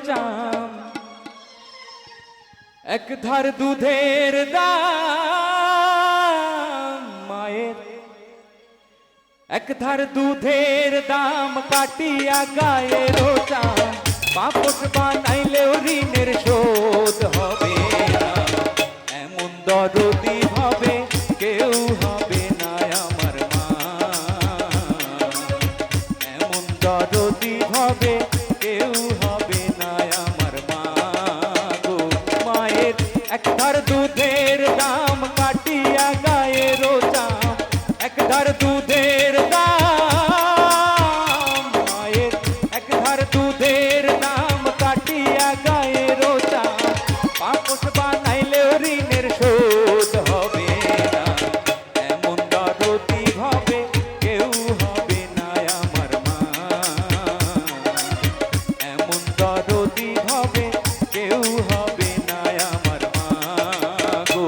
চাম এক ধার দুধের দাম মায়ের এক ধার দুধের দাম কাটিয়া গায়ের চাম পাপস বানাইলেও ঋণের শোধ হবে না এমন দরদি হবে কেউ হবে না আমার মা এমন দরদি হবে কেউ হবে না আমার মা গো মায়ের এক ধার দুধের দাম কাটিয়া গায়ের চাম এক ধার দুধের দাম মায়ের এক ধার দুধের দাম কাটিয়া গায়ের চাম পাপস বানাইলেও ঋণের শোধ হবে না এমন দরদি হবে কেউ হবে না আমার মা এমন দরদি হবে কেউ হবে না আমার মা গো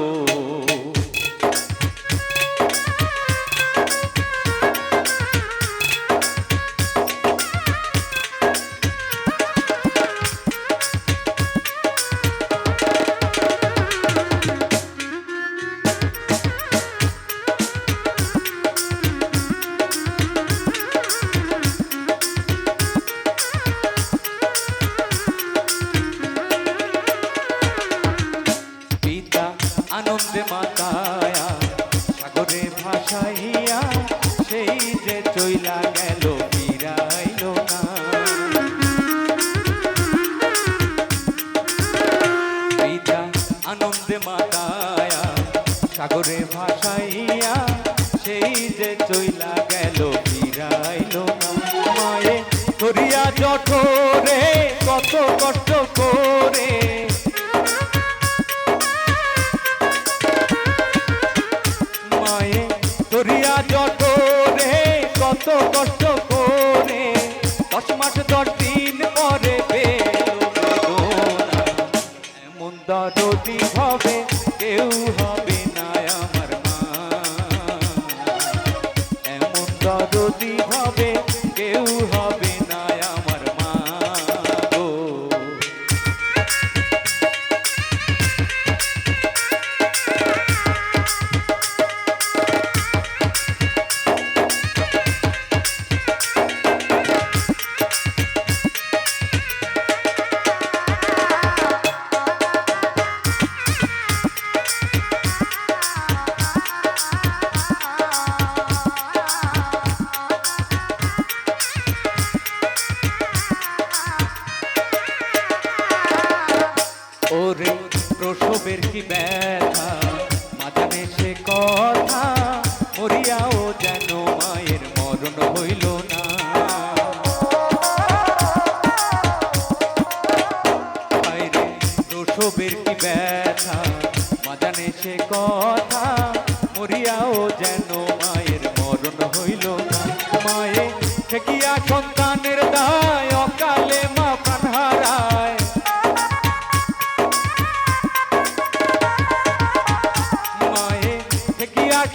আনন্দে মাতায়া সাগরে ভাসাইয়া সেই যে চইলা গেল ফিরাইল না পিতা আনন্দে মাতায়া সাগরে ভাসাইয়া সেই যে চইলা গেল ফিরাইল না মায়ে ধরিয়া জঠরে কত কষ্ট করে ধরিয়া জঠরে কত কষ্ট করে 10 মাস 10 দিন পরে পেল বেদনা এমন দরদি হবে কেউ হবে না আমার মা এমন দরদি হবে কেউ হবে না আমার মা গো ওরে প্রসবের কি ব্যথা মা জানে সে কথা মরিয়াও যেন মায়ের মরণ হইল না বাইরে প্রসবের কি ব্যথা মা জানে সে কথা মরিয়াও যেন মায়ের মরণ হইল না মায়ে ঠেকিয়া সন্তানের দায় অকালে মা প্রাণ হারায়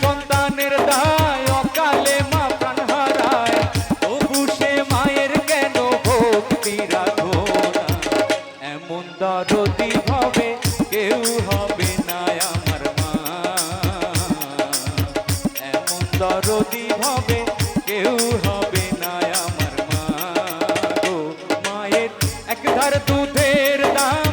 সন্তানের দায় অকালে মা প্রাণ হারায় তবু সে মায়ের কেন ভক্তি রাখো না এমন দরদি হবে কেউ হবে না আমার মা এমন দরদি হবে কেউ হবে না আমার মা গো মায়ের এক ধার দুধের দাম